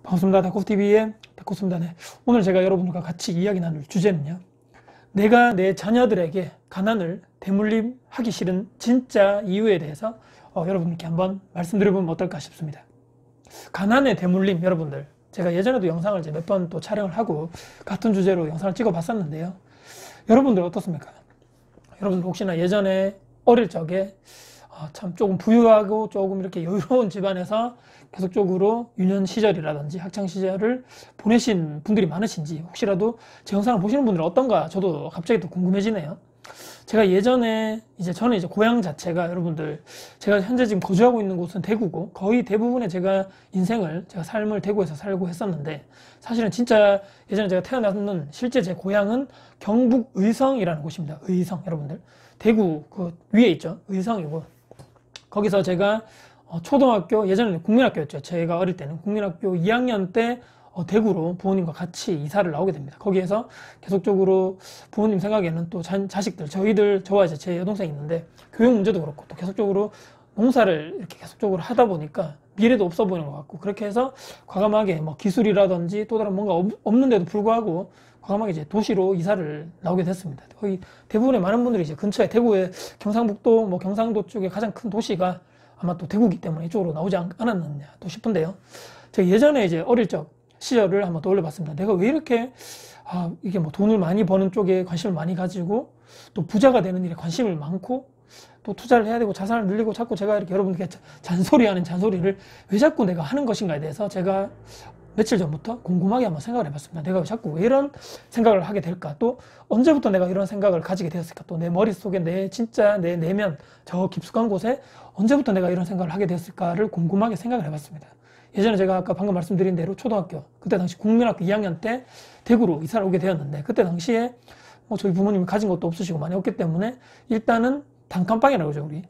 반갑습니다. 다코TV의 다코입니다. 네. 오늘 제가 여러분들과 같이 이야기 나눌 주제는요. 내가 내 자녀들에게 가난을 대물림하기 싫은 진짜 이유에 대해서 여러분께 한번 말씀드려보면 어떨까 싶습니다. 가난의 대물림, 여러분들. 제가 예전에도 영상을 몇 번 또 촬영을 하고 같은 주제로 영상을 찍어 봤었는데요. 여러분들 어떻습니까? 여러분들 혹시나 예전에 어릴 적에 참 조금 부유하고 조금 이렇게 여유로운 집안에서 계속적으로 유년 시절이라든지 학창 시절을 보내신 분들이 많으신지, 혹시라도 제 영상을 보시는 분들은 어떤가 저도 갑자기 또 궁금해지네요. 제가 예전에 저는 고향 자체가, 여러분들, 제가 현재 지금 거주하고 있는 곳은 대구고, 거의 대부분의 제가 삶을 대구에서 살고 했었는데, 사실은 진짜 예전에 제가 태어났는 실제 제 고향은 경북 의성이라는 곳입니다. 의성, 여러분들. 대구 그 위에 있죠. 의성이고, 거기서 제가 초등학교, 예전에는 국민학교였죠. 제가 어릴 때는 국민학교 2학년 때 대구로 부모님과 같이 이사를 나오게 됩니다. 거기에서 계속적으로 부모님 생각에는 또 자식들, 저와 제 여동생이 있는데 교육 문제도 그렇고 또 계속적으로 농사를 이렇게 계속적으로 하다 보니까 미래도 없어 보이는 것 같고, 그렇게 해서 과감하게 기술이라든지 또 다른 뭔가 없는데도 불구하고 과감하게 도시로 이사를 나오게 됐습니다. 거의 대부분의 많은 분들이 근처에, 대구의 경상북도, 경상도 쪽에 가장 큰 도시가 아마 또 대구기 때문에 이쪽으로 나오지 않았느냐 또 싶은데요. 제가 예전에 어릴 적 시절을 한번 떠올려 봤습니다. 내가 왜 이렇게 이게 돈을 많이 버는 쪽에 관심을 많이 가지고 또 부자가 되는 일에 관심을 많고 또 투자를 해야 되고 자산을 늘리고, 자꾸 제가 이렇게 여러분들께 잔소리하는 잔소리를 왜 자꾸 내가 하는 것인가에 대해서 제가 며칠 전부터 궁금하게 한번 생각을 해봤습니다. 내가 자꾸 왜 이런 생각을 하게 될까? 또 언제부터 내가 이런 생각을 가지게 되었을까? 또 내 머릿속에 진짜 내 내면, 저 깊숙한 곳에 언제부터 내가 이런 생각을 하게 되었을까를 궁금하게 생각을 해봤습니다. 예전에 제가 아까 방금 말씀드린 대로 초등학교, 그때 당시 국민학교 2학년 때 대구로 이사를 오게 되었는데, 그때 당시에 저희 부모님이 가진 것도 없으시고 많이 없기 때문에 일단은 단칸방이라고 그러죠, 우리.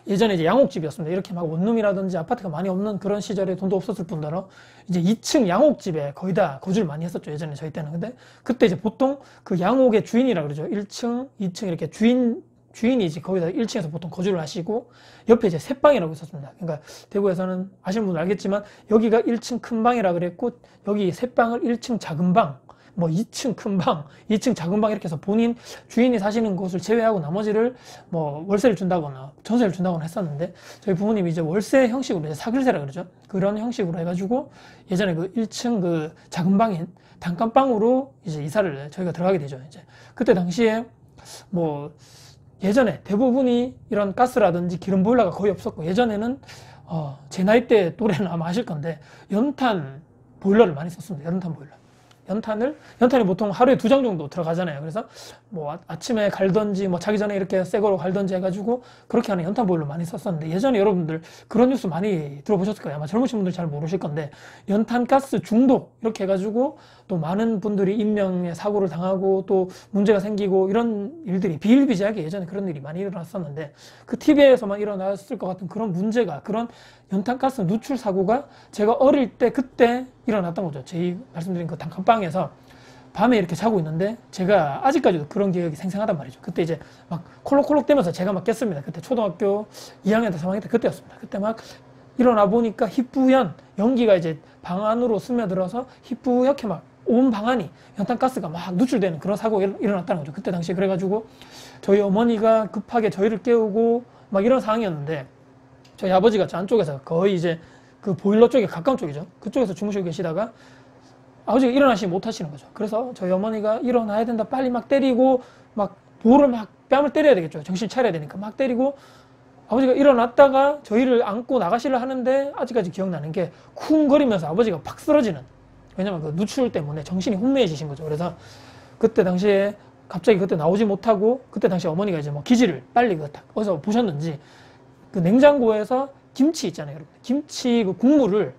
예전에 양옥집이었습니다. 이렇게 막 원룸이라든지 아파트가 많이 없는 그런 시절에 돈도 없었을 뿐더러 2층 양옥집에 거의 다 거주를 많이 했었죠, 예전에 저희 때는. 근데 그때 보통 그 양옥의 주인이라고 그러죠. 1층, 2층 이렇게 주인이 거기다 1층에서 보통 거주를 하시고, 옆에 새방이라고 있었습니다. 그러니까 대구에서는 아시는 분은 알겠지만 여기가 1층 큰 방이라 그랬고, 여기 새방을 1층 작은 방, 2층 큰 방, 2층 작은 방 이렇게 해서 본인 주인이 사시는 곳을 제외하고 나머지를 월세를 준다거나 전세를 준다거나 했었는데, 저희 부모님이 월세 형식으로 사글세라 그러죠. 그런 형식으로 해가지고 예전에 그 1층 그 작은 방인 단칸방으로 이사를 저희가 들어가게 되죠. 그때 당시에 예전에 대부분이 이런 가스라든지 기름 보일러가 거의 없었고, 예전에는 제 나이 때 또래는 아마 아실 건데 연탄 보일러를 많이 썼습니다. 연탄 보일러. 연탄이 보통 하루에 2장 정도 들어가잖아요. 그래서 아침에 갈던지 자기 전에 이렇게 새 거로 갈던지 해가지고 그렇게 하는 연탄 보일러 많이 썼었는데, 예전에 여러분들 그런 뉴스 많이 들어보셨을 거예요. 아마 젊으신 분들 잘 모르실 건데, 연탄 가스 중독 이렇게 해가지고 또 많은 분들이 인명의 사고를 당하고 또 문제가 생기고, 이런 일들이 비일비재하게 예전에 그런 일이 많이 일어났었는데, 그 TV에서만 일어났을 것 같은 그런 문제가, 그런 연탄가스 누출 사고가 제가 어릴 때 그때 일어났던 거죠. 제 말씀드린 그 단칸방에서 밤에 이렇게 자고 있는데, 제가 아직까지도 그런 기억이 생생하단 말이죠. 그때 막 콜록콜록 대면서 제가 막 깼습니다. 그때 초등학교 2학년 때 3학년 때 그때였습니다. 그때 막 일어나 보니까 희뿌연 연기가 방 안으로 스며들어서 희뿌옇게 막 온 방 안이 연탄가스가 막 누출되는 그런 사고가 일어났다는 거죠. 그때 당시에. 그래가지고 저희 어머니가 급하게 저희를 깨우고 막 이런 상황이었는데, 저희 아버지가 저 안쪽에서 거의 그 보일러 쪽에 가까운 쪽이죠. 그쪽에서 주무시고 계시다가 아버지가 일어나시지 못하시는 거죠. 그래서 저희 어머니가 일어나야 된다, 빨리 막 때리고, 막 돌을 막 뺨을 때려야 되겠죠. 정신 차려야 되니까 막 때리고, 아버지가 일어났다가 저희를 안고 나가시려 하는데, 아직까지 기억나는 게 쿵거리면서 아버지가 팍 쓰러지는, 왜냐면 그 누출 때문에 정신이 혼미해지신 거죠. 그래서 그때 당시에 갑자기 그때 나오지 못하고, 그때 당시 어머니가 기지를 빨리 어디서 보셨는지 그 냉장고에서 김치 있잖아요, 여러분. 김치 그 국물을,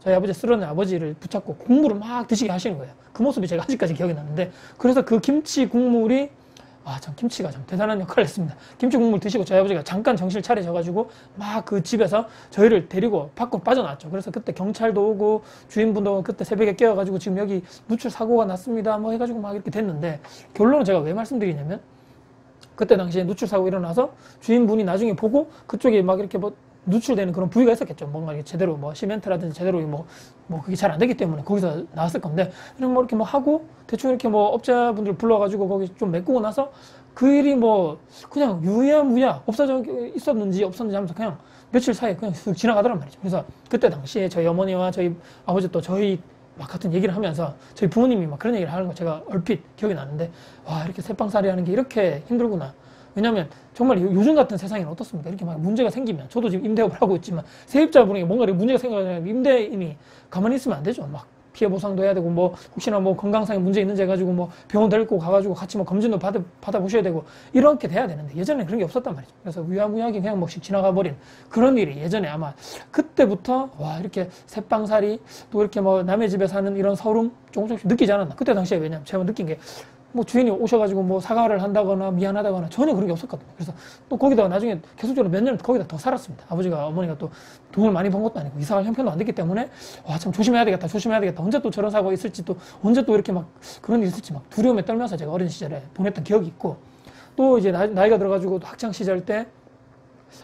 저희 아버지 쓰러진 아버지를 붙잡고 국물을 막 드시게 하시는 거예요. 그 모습이 제가 아직까지 기억이 나는데, 그래서 그 김치 국물이, 참 김치가 참 대단한 역할을 했습니다. 김치 국물 드시고 저희 아버지가 잠깐 정신을 차리셔가지고 막 그 집에서 저희를 데리고 밖으로 빠져나왔죠. 그래서 그때 경찰도 오고 주인분도 그때 새벽에 깨워가지고 지금 여기 누출 사고가 났습니다 해가지고 막 이렇게 됐는데, 결론은 제가 왜 말씀드리냐면, 그때 당시에 누출 사고 일어나서 주인분이 나중에 보고 그쪽에 막 이렇게 누출되는 그런 부위가 있었겠죠. 뭔가 이렇게 제대로 뭐 시멘트라든지 제대로 뭐 그게 잘 안 되기 때문에 거기서 나왔을 건데, 그냥 뭐 이렇게 뭐 하고 대충 이렇게 뭐 업자분들 불러가지고 거기 좀 메꾸고 나서 그 일이 뭐 그냥 유야무야 없어져 있었는지 없었는지 하면서 그냥 며칠 사이에 그냥 쓱 지나가더란 말이죠. 그래서 그때 당시에 저희 어머니와 저희 아버지 또 저희 막 같은 얘기를 하면서 저희 부모님이 막 그런 얘기를 하는 거 제가 얼핏 기억이 나는데, 와, 이렇게 새빵살이 하는 게 이렇게 힘들구나. 왜냐면 정말 요즘 같은 세상에는 어떻습니까? 이렇게 막 문제가 생기면, 저도 지금 임대업을 하고 있지만 세입자분에게 뭔가 문제가 생기면 임대인이 가만히 있으면 안 되죠. 막 피해 보상도 해야 되고, 뭐 혹시나 뭐 건강상에 문제 있는지 해가지고 뭐 병원 데리고 가가지고 같이 뭐 검진도 받아보셔야 되고 이렇게 돼야 되는데, 예전에 그런 게 없었단 말이죠. 그래서 유야무야하게 그냥 뭐씩 지나가 버린 그런 일이 예전에 아마 그때부터, 와, 이렇게 새빵살이 또 이렇게 뭐 남의 집에 사는 이런 서름 조금씩 느끼지 않았나. 그때 당시에 왜냐면 제가 느낀 게, 뭐 주인이 오셔가지고 뭐 사과를 한다거나 미안하다거나 전혀 그런 게 없었거든요. 그래서 또 거기다가 나중에 계속적으로 몇 년을 거기다 더 살았습니다. 아버지가, 어머니가 또 돈을 많이 번 것도 아니고 이사할 형편도 안 됐기 때문에, 와, 참 조심해야 되겠다, 조심해야 되겠다. 언제 또 저런 사고가 있을지, 또 언제 또 이렇게 막 그런 일이 있을지 막 두려움에 떨면서 제가 어린 시절에 보냈던 기억이 있고, 또 이제 나이가 들어가지고 학창 시절 때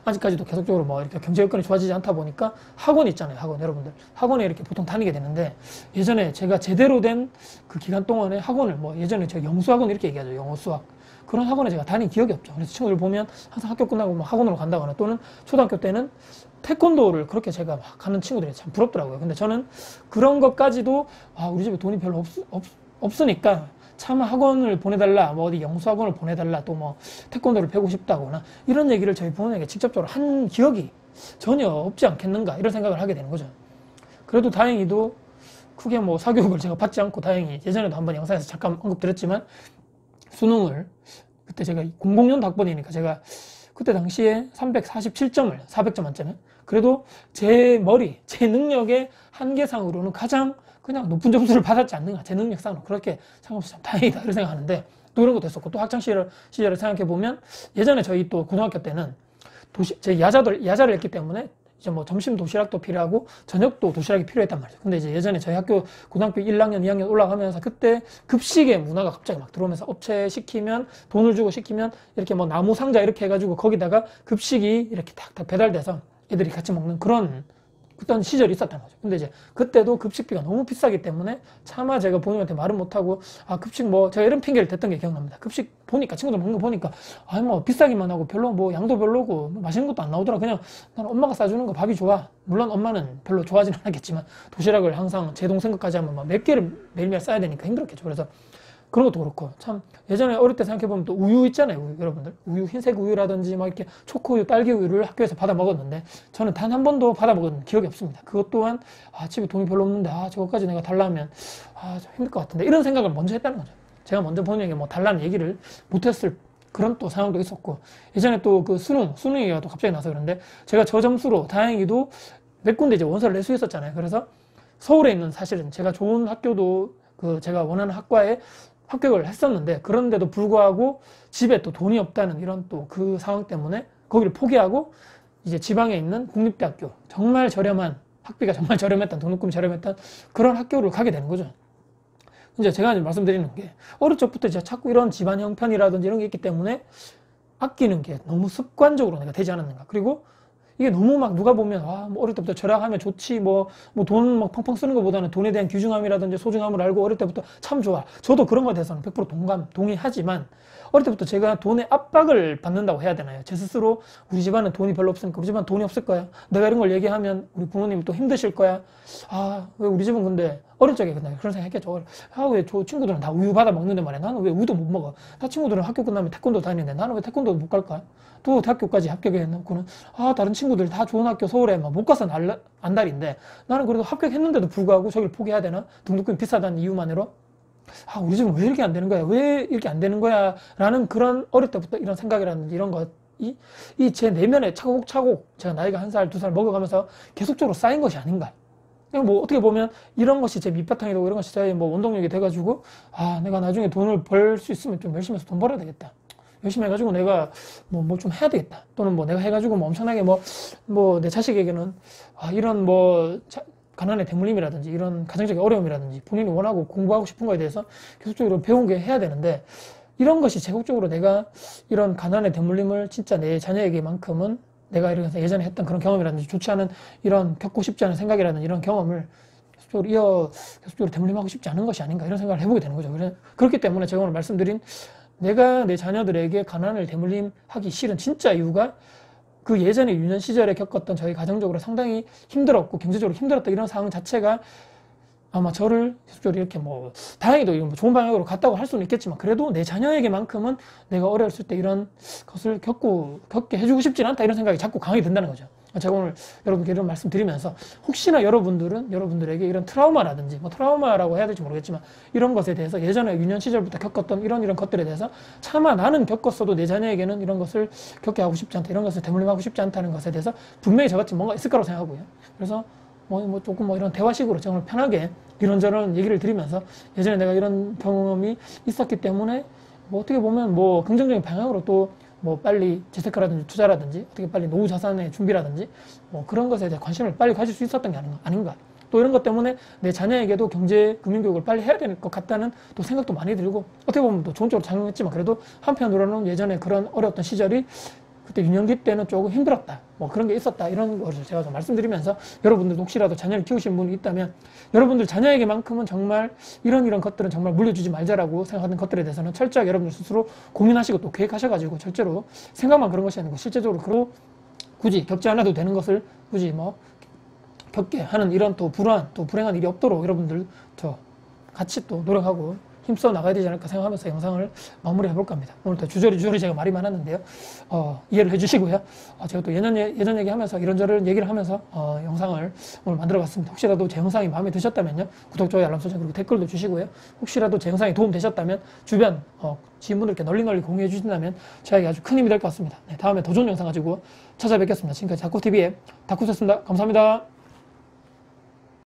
아직까지도 계속적으로 뭐 이렇게 경제 여건이 좋아지지 않다 보니까 학원 있잖아요. 학원, 여러분들 학원에 이렇게 보통 다니게 되는데, 예전에 제가 제대로 된 그 기간 동안에 학원을, 뭐 예전에 제가 영수학원 이렇게 얘기하죠. 영어, 수학, 그런 학원에 제가 다닌 기억이 없죠. 그래서 친구들 보면 항상 학교 끝나고 뭐 학원으로 간다거나, 또는 초등학교 때는 태권도를 그렇게 제가 막 가는 친구들이 참 부럽더라고요. 근데 저는 그런 것까지도, 아, 우리 집에 돈이 별로 없으니까 차마 학원을 보내달라, 뭐 어디 영수학원을 보내달라, 또 뭐 태권도를 배우고 싶다거나 이런 얘기를 저희 부모님에게 직접적으로 한 기억이 전혀 없지 않겠는가, 이런 생각을 하게 되는 거죠. 그래도 다행히도 크게 뭐 사교육을 제가 받지 않고, 다행히 예전에도 한번 영상에서 잠깐 언급드렸지만 수능을, 그때 제가 00년도 학번이니까 제가 그때 당시에 347점을 400점 만점에, 그래도 제 머리, 제 능력의 한계상으로는 가장 그냥 높은 점수를 받았지 않는가, 제 능력상으로. 그렇게 생각해서 참 다행이다 이런 생각하는데, 또 이런 것도 했었고, 또 학창 시절을 생각해보면 예전에 저희 또 고등학교 때는 제 야자를 했기 때문에 이제 뭐 점심 도시락도 필요하고 저녁도 도시락이 필요했단 말이죠. 근데 이제 예전에 저희 학교 고등학교 1학년, 2학년 올라가면서 그때 급식의 문화가 갑자기 막 들어오면서, 업체 시키면 돈을 주고 시키면 이렇게 뭐 나무 상자 이렇게 해가지고 거기다가 급식이 이렇게 탁탁 배달돼서 애들이 같이 먹는 그런 그런 시절이 있었단 거죠. 근데 이제 그때도 급식비가 너무 비싸기 때문에 차마 제가 부모님한테 말은 못하고, 아, 급식 뭐, 제가 이런 핑계를 댔던 게 기억납니다. 급식 보니까, 친구들 먹는 거 보니까, 아, 뭐 비싸기만 하고 별로 뭐 양도 별로고 뭐 맛있는 것도 안 나오더라. 그냥 나는 엄마가 싸주는 거 밥이 좋아. 물론 엄마는 별로 좋아하지는 않았겠지만 도시락을 항상 제 동생 것까지 하면 막 몇 개를 매일매일 싸야 되니까 힘들었겠죠. 그래서 그런 것도 그렇고, 참 예전에 어릴 때 생각해보면 또 우유 있잖아요. 우유, 여러분들 우유, 흰색 우유라든지 막 이렇게 초코우유, 딸기 우유를 학교에서 받아 먹었는데, 저는 단 한 번도 받아 먹은 기억이 없습니다. 그것 또한, 아, 집에 돈이 별로 없는데, 아, 저거까지 내가 달라면, 아, 좀 힘들 것 같은데, 이런 생각을 먼저 했다는 거죠. 제가 먼저 본인에게 뭐 달라는 얘기를 못했을 그런 또 상황도 있었고, 예전에 또 그 수능 얘기가 또 갑자기 나서 그런데, 제가 저 점수로 다행히도 몇 군데 이제 원서를 내수했었잖아요. 그래서 서울에 있는, 사실은 제가 좋은 학교도 그 제가 원하는 학과에 합격을 했었는데, 그런데도 불구하고 집에 또 돈이 없다는 이런 또 그 상황 때문에 거기를 포기하고 이제 지방에 있는 국립대학교, 정말 저렴한, 학비가 정말 저렴했던, 등록금이 저렴했던 그런 학교를 가게 되는 거죠. 이제 제가 이제 말씀드리는 게, 어릴 적부터 이제 자꾸 이런 집안 형편이라든지 이런 게 있기 때문에 아끼는 게 너무 습관적으로 내가 되지 않았는가. 그리고 이게 너무 막 누가 보면, 와, 뭐 어릴 때부터 절약하면 좋지, 뭐 돈 막 펑펑 쓰는 것보다는 돈에 대한 귀중함이라든지 소중함을 알고 어릴 때부터 참 좋아. 저도 그런 것에 대해서는 100% 동의하지만, 어릴 때부터 제가 돈의 압박을 받는다고 해야 되나요? 제 스스로, 우리 집안은 돈이 별로 없으니까, 우리 집안 돈이 없을 거야, 내가 이런 걸 얘기하면 우리 부모님이 또 힘드실 거야, 아, 왜 우리 집은, 근데 어릴 적에 그냥 그런 생각 했겠죠. 아, 왜 저 친구들은 다 우유 받아 먹는데 말이야, 나는 왜 우유도 못 먹어? 다 친구들은 학교 끝나면 태권도 다니는데 나는 왜 태권도도 못 갈까? 또 대학교까지 합격해놓고는, 아, 다른 친구들 다 좋은 학교 서울에 막 못 가서 안달인데, 나는 그래도 합격했는데도 불구하고 저기를 포기해야 되나? 등록금이 비싸다는 이유만으로? 아, 우리 집은 왜 이렇게 안 되는 거야? 왜 이렇게 안 되는 거야? 라는 그런 어릴 때부터 이런 생각이라든지 이런 것, 이 제 내면에 차곡차곡 제가 나이가 1살, 2살 먹어가면서 계속적으로 쌓인 것이 아닌가. 뭐 어떻게 보면 이런 것이 제 밑바탕이 되고, 이런 것이 저의 뭐 원동력이 돼가지고, 아, 내가 나중에 돈을 벌 수 있으면 좀 열심히 해서 돈 벌어야 되겠다, 열심히 해가지고 내가 뭐 좀 해야 되겠다, 또는 뭐 내가 해가지고 뭐 엄청나게 뭐 내 자식에게는, 아, 이런 뭐 가난의 대물림이라든지 이런 가정적인 어려움이라든지 본인이 원하고 공부하고 싶은 거에 대해서 계속적으로 배운 게 해야 되는데, 이런 것이 제국적으로 내가 이런 가난의 대물림을 진짜 내 자녀에게만큼은 내가 이렇게 예전에 했던 그런 경험이라든지 좋지 않은 이런 겪고 싶지 않은 생각이라든지 이런 경험을 계속적으로 대물림하고 싶지 않은 것이 아닌가 이런 생각을 해보게 되는 거죠. 그렇기 때문에 제가 오늘 말씀드린 내가 내 자녀들에게 가난을 대물림하기 싫은 진짜 이유가 그 예전에 유년 시절에 겪었던 저희 가정적으로 상당히 힘들었고 경제적으로 힘들었던 이런 상황 자체가 아마 저를 계속적으로 이렇게 뭐 다행히도 좋은 방향으로 갔다고 할 수는 있겠지만 그래도 내 자녀에게만큼은 내가 어렸을 때 이런 것을 겪게 해주고 싶진 않다 이런 생각이 자꾸 강하게 든다는 거죠. 제가 오늘 여러분께 이런 말씀 드리면서 혹시나 여러분들에게 이런 트라우마라든지 뭐 트라우마라고 해야 될지 모르겠지만 이런 것에 대해서 예전에 유년 시절부터 겪었던 이런 것들에 대해서 차마 나는 겪었어도 내 자녀에게는 이런 것을 겪게 하고 싶지 않다 이런 것을 대물림하고 싶지 않다는 것에 대해서 분명히 저같이 뭔가 있을 거라고 생각하고요. 그래서 조금 이런 대화식으로 정말 편하게 이런저런 얘기를 드리면서 예전에 내가 이런 경험이 있었기 때문에 어떻게 보면 긍정적인 방향으로 또 빨리 재테크라든지 투자라든지 어떻게 빨리 노후 자산의 준비라든지 그런 것에 대해 관심을 빨리 가질 수 있었던 게 아닌가. 또 이런 것 때문에 내 자녀에게도 경제 금융교육을 빨리 해야 될 것 같다는 또 생각도 많이 들고 어떻게 보면 또 좋은 쪽으로 작용했지만 그래도 한편으로는 예전에 그런 어려웠던 시절이 그때 유년기 때는 조금 힘들었다. 그런 게 있었다. 이런 것을 제가 좀 말씀드리면서 여러분들도 혹시라도 자녀를 키우시는 분이 있다면 여러분들 자녀에게만큼은 정말 이런 것들은 정말 물려주지 말자라고 생각하는 것들에 대해서는 철저하게 여러분들 스스로 고민하시고 또 계획하셔가지고 절대로 생각만 그런 것이 아니고 실제적으로 굳이 겪지 않아도 되는 것을 굳이 겪게 하는 이런 또 불행한 일이 없도록 여러분들 같이 또 노력하고 힘써 나가야 되지 않을까 생각하면서 영상을 마무리해 볼까 합니다. 오늘 또 주저리 제가 말이 많았는데요. 이해를 해주시고요. 제가 또 예전 얘기하면서 이런저런 얘기를 하면서 영상을 오늘 만들어 봤습니다. 혹시라도 제 영상이 마음에 드셨다면요. 구독, 좋아요, 알람 설정 그리고 댓글도 주시고요. 혹시라도 제 영상이 도움 되셨다면 주변 지인분들께 널리 공유해 주신다면 저에게 아주 큰 힘이 될 것 같습니다. 네, 다음에 더 좋은 영상 가지고 찾아뵙겠습니다. 지금까지 다쿠TV의 다쿠였습니다. 감사합니다.